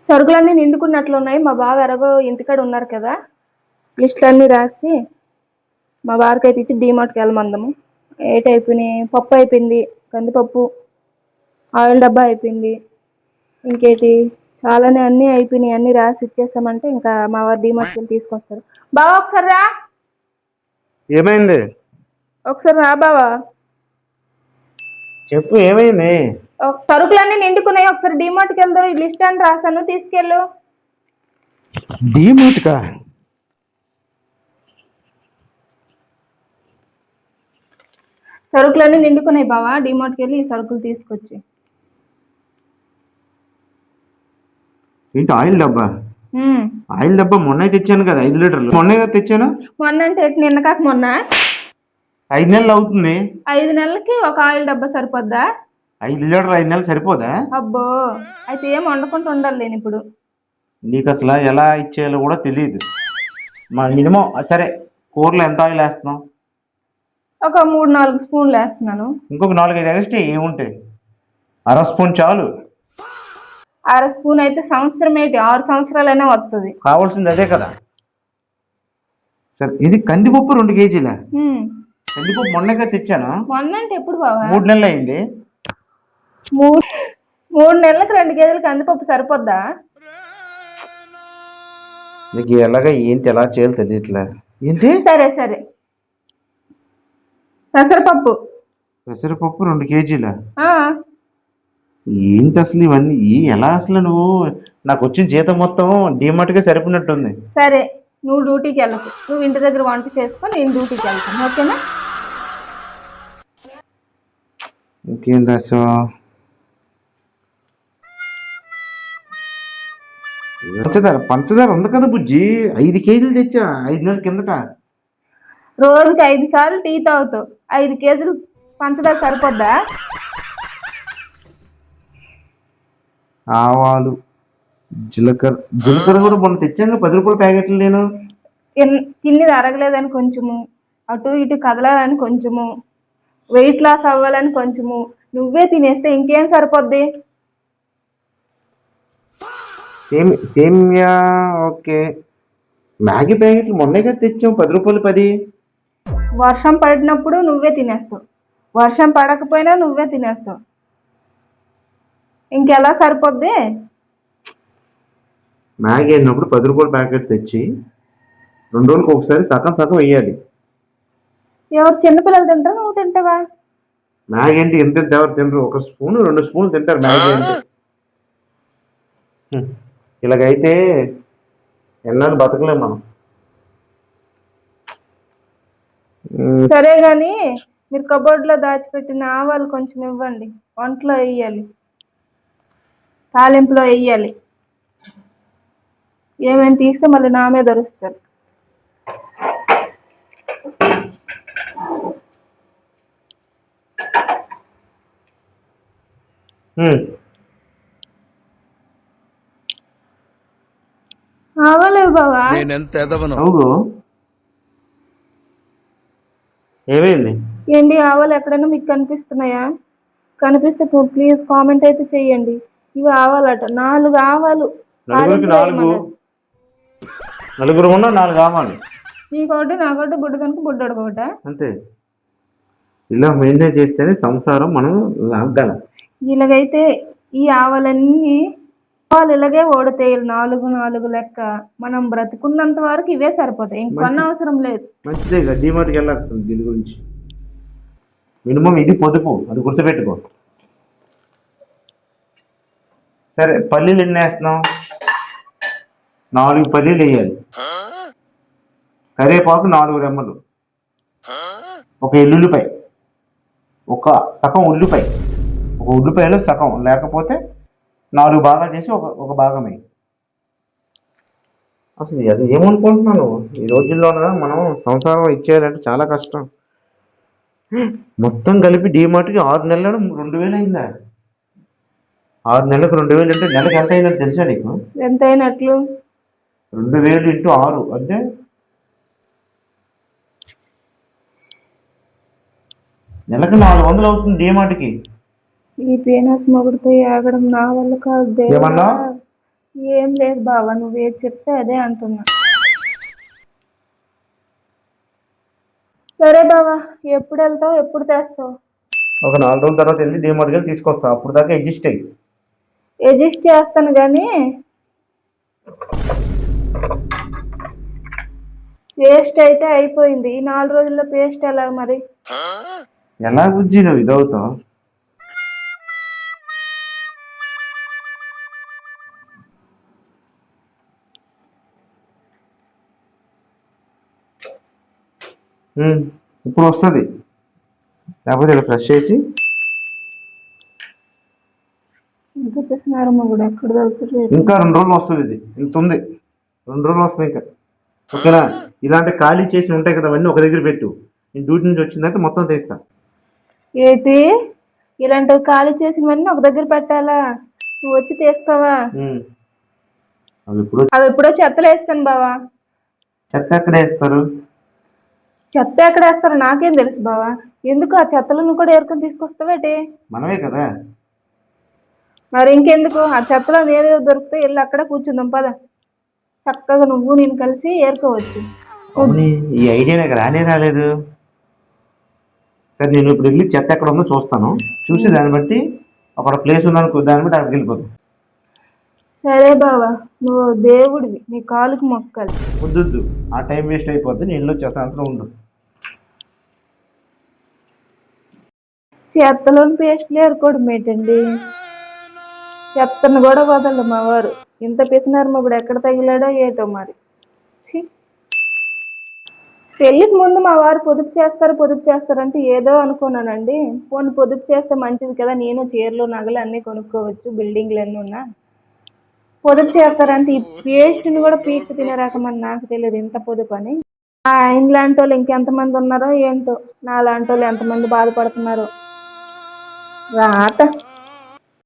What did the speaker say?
సరుకులన్నీ నిండుకున్నట్లున్నాయి. మా బావ ఎలాగో ఇంటికాడ ఉన్నారు కదా, లిస్టులన్నీ రాసి మా బావకి అయితే ఇచ్చి డీమార్ట్కి వెళ్ళమందము. ఏటి అయిపోయినాయి, పప్పు అయిపోయింది, కందిపప్పు, ఆయిల్ డబ్బా అయిపోయింది, ఇంకేటి చాలానే అన్నీ అయిపోయినాయి. అన్నీ రాసి ఇచ్చేసామంటే ఇంకా మా వారు డీమార్ట్కి వెళ్ళి తీసుకొస్తారు. బావా ఒకసారి రా. ఏమైంది? ఒకసారి రా బావా. చెప్పు, ఏమైంది? సరుకులన్నీ నిండుకున్నాయి, ఒకసారి డీమార్ట్కి వెళ్దాం. ఈ లిస్ట్ అని రాసాను, తీసుకెళ్ళు. డీమార్ట్కా? సరుకులన్నీ నిండుకున్నాయి బావా, డీమార్ట్కి వెళ్ళి ఈ సరుకులు తీసుకొచ్చి. ఏంటి ఆయిల్ డబ్బా? ఆయిల్ డబ్బా మొన్న తెచ్చాను కదా, 5 లీటర్లు. మొన్నే కదా తెచ్చాను. మొన్న అంటే నిన్న కాక మొన్న. 5 నెలలు అవుతుంది. 5 నెలలకి ఒక ఆయిల్ డబ్బా సరిపోద్దా? 5 లీటర్లు 5 నెలలు సరిపోదా? అబ్బో, అయితే ఏం వండుకుంటూ ఉండాలి నేను ఇప్పుడు. నీకు అసలు ఎలా ఇచ్చేయాలో కూడా తెలియదు. మా మినిమం సరే, కూరలో ఎంత ఆయిల్ వేస్తున్నావు? ఒక 3-4 స్పూన్లు వేస్తున్నాను. ఇంకొక 4-5 ఎక్స్ట్రా ఏముంటాయి? 1/2 స్పూన్ చాలు. 1/2 స్పూన్ అయితే సంవత్సరం ఏంటి, 6 సంవత్సరాలైనా వస్తుంది. కావాల్సింది అదే కదా. సరే, ఇది కందిపప్పు 2 కేజీల. కందిపప్పు మొన్నగా తెచ్చాను. మొన్న అంటే ఎప్పుడు బావా? 3 నెలలు అయింది. 3 నెలలకు 2 కేజీలు కందిపప్పు సరిపోద్దా? నీకు ఎలాగ ఏంటి ఎలా చేయాలో తెలియట్లే. ఏంటి? సరే సరే, పెసరపప్పు. పెసరపప్పు 2 కేజీల. ఏంటి అసలు ఇవన్నీ? ఎలా అసలు నువ్వు? నాకు వచ్చిన జీతం మొత్తం డీమార్ట్గా సరిపోయినట్టుంది. సరే, నువ్వు డ్యూటీకి వెళ్ళకు, నువ్వు ఇంటి దగ్గర వంట చేసుకొని నేను డ్యూటీకి వెళ్తాను, ఓకేనా? ఇంకేం రాసా? పంచదార ఉంది కదా బుజ్జి, 5 కేజీలు తెచ్చా 5 నెలల కిందట. రోజుకి 5 సార్లు టీ తాగుతావు, 5 కేజీలు పంచదార సరిపోద్దా? ఆవాలు, జీలకర్ర కూడా మొన్న తెచ్చాను 10 రూపాయల ప్యాకెట్లు. నేను తిన్నది అరగలేదని కొంచెము, అటు ఇటు కదలాలని కొంచెము, వెయిట్ లాస్ అవ్వాలని కొంచెము నువ్వే తినేస్తే ఇంకేం సరిపోద్ది? సేమియా ఓకే. మ్యాగీ ప్యాకెట్లు మొన్నే తెచ్చాం 10 రూపాయలు 10. వర్షం పడినప్పుడు నువ్వే తినేస్తావు, వర్షం పడకపోయినా నువ్వే తినేస్తావు, ఇంకెలా సరిపోద్ది? మ్యాగీ అయినప్పుడు 10 రూపాయల ప్యాకెట్ తెచ్చి 2 రోజులకు ఒకసారి సగం సగం వేయాలి. ఎవరు చిన్నపిల్లలు తింటారా, నువ్వు తింటావా? మ్యాగీ అంటే ఎంత ఎవరు తినరు, 1 స్పూన్ 2 స్పూన్లు తింటారు మ్యాగీ అంటే. ఇలాగైతే ఎన్నాళ్ళు బతకలేం మనం. సరే గాని మీరు కబోర్డ్లో దాచిపెట్టిన ఆవాలు కొంచెం ఇవ్వండి, వంటలో వేయాలి, తాలింపులో వేయాలి. ఏమేమి తీస్తే మళ్ళీ నా మీద అరుస్తారు. ఆవాలేవు బావా. ఏమైంది? ఏంటి ఆవాలు ఎక్కడైనా మీకు కనిపిస్తున్నాయా? కనిపిస్తే ప్లీజ్ కామెంట్ అయితే చెయ్యండి. ఇవి ఆవాలట, 4 ఆవాలు. నలుగురు ఉన్నా 4 ఆవాలు. నీకోటి నాకోటి, బుడ్డదనుకు బుడ్డోడుకోట. అంతే. ఇలా మెయింటైన్ చేస్తేనే సంసారం మనం లాగలం. ఇలాగైతే ఈ ఆవాలన్నీ ఇలాగే ఓడతాయి 4 లెక్క. మనం బ్రతుకున్నంత వరకు ఇవే సరిపోతాయి, ఇంకొన్న అవసరం లేదు. మంచిదే కదా, డీమార్ట్కి వెళ్ళాల్సింది దీని గురించి. మినిమం ఇది పొదుపు, అది గుర్తుపెట్టుకో. సరే, పల్లీలు ఎన్ని వేస్తున్నావు? 4 పల్లీలు వేయాలి. కరివేపాకు 4 రెమ్మలు, ఒక ఎల్లుల్లిపాయ, ఒక సగం ఉల్లిపాయ, ఒక ఉల్లిపాయలో సగం, లేకపోతే 4 భాగాలు చేసి ఒక భాగం వేయి. అసలు అది ఏమనుకుంటున్నాను, ఈ రోజుల్లోన మనం సంసారం ఇచ్చేయాలంటే చాలా కష్టం. మొత్తం కలిపి డీమార్ట్కి 6 నెలలు 2000 అయిందా? 6 నెలలకు 2000 అంటే నెలకు ఎంత అయిందని తెలుసా నీకు? ఎంత అయినట్లు? 2000 × 6 అంటే నెలకు 400 అవుతుంది డీమార్ట్కి. ఈ పీనస్ మొగుడితో ఆగడం నా వల్ల కాదు. ఏమన్నా ఏం లేదు బావ, నువ్వేది చెప్తే అదే అంటున్నా. సరే బావ, ఎప్పుడు వెళ్తావు, ఎప్పుడు తెస్తావు? ఒక 4 రోజుల తర్వాత వెళ్ళి డీమార్ట్కి వెళ్ళి తీసుకొస్తా. అప్పుడు దాకా అడ్జస్ట్ అయ్యి. అడ్జస్ట్ చేస్తాను కానీ పేస్ట్ అయితే అయిపోయింది. ఈ 4 రోజుల్లో పేస్ట్ ఎలా మరి? ఎలా బుజ్జి నువ్వు ఇదవుతావు? ఇప్పుడు వస్తుంది. లేకపోతే ఇలా ఫ్రెష్ చేసి ఇంకా తెస్తున్నారమ్మ కూడా ఎక్కడ దొరుకుతుంది? ఇంకా 2 రోజులు వస్తుంది. ఇది ఇంత ఉంది, 2 రోజులు వస్తుంది ఇంకా. ఓకేనా? ఇలాంటి ఖాళీ చేసి ఉంటాయి కదా, అవన్నీ ఒక దగ్గర పెట్టు. నేను డ్యూటీ నుంచి వచ్చిందంటే మొత్తం తీస్తా. ఏంటి, ఇలాంటివి ఖాళీ చేసినవన్నీ ఒక దగ్గర పెట్టాలా? నువ్వు వచ్చి తీస్తావా? అవి ఎప్పుడో చెత్తలు వేస్తాను బావా. చెత్త ఎక్కడ వేస్తారు? చెత్త ఎక్కడ వేస్తారో నాకేం తెలుసు బావా. ఎందుకు ఆ చెత్తలను కూడా ఏరుకొని తీసుకొస్తావేటి? మనమే కదా. మరి ఇంకెందుకు, ఆ చెత్తలో నేనే దొరికితే వెళ్ళి అక్కడ కూర్చుందాం పద. చక్కగా నువ్వు నేను కలిసి ఏరుకోవచ్చు. ఈ ఐడియా నాకు రానే రాలేదు. సరే, నేను ఇప్పుడు వెళ్ళి చెత్త ఎక్కడ ఉందో చూస్తాను. చూసి దాన్ని బట్టి అక్కడ ప్లేస్ ఉందనుకో, దాన్ని బట్టి అక్కడికి వెళ్ళిపోతాం. సరే బావా, నువ్వు దేవుడివి, నీ కాలుకి మొక్కాలి. వద్దు, ఆ టైం వేస్ట్ అయిపోద్ది. నేను వచ్చేస్తాను, అంతా ఉండు. చెత్తలోని పేస్ట్లు ఏరుకోవడం ఏంటండి? చెత్తను కూడా వదలదు మా వారు. ఇంత పిసినారు మొగుడు ఎక్కడ తగిలాడో ఏటో మరి. పెళ్ళికి ముందు మా వారు పొదుపు చేస్తారంటే ఏదో అనుకున్నానండి. పోనీ పొదుపు చేస్తే మంచిది కదా, నేను చీరలు నగలు అన్నీ కొనుక్కోవచ్చు, బిల్డింగ్లు అన్నీ ఉన్నా. పొదుపు చేస్తారంటే ఈ పేస్ట్ని కూడా పీక్కు తినే రకమని నాకు తెలియదు, ఇంత పొదుపు అని. ఆయన లాంటి వాళ్ళు ఇంకెంతమంది ఉన్నారో ఏంటో, నా లాంటి వాళ్ళు ఎంతమంది బాధపడుతున్నారో. రాత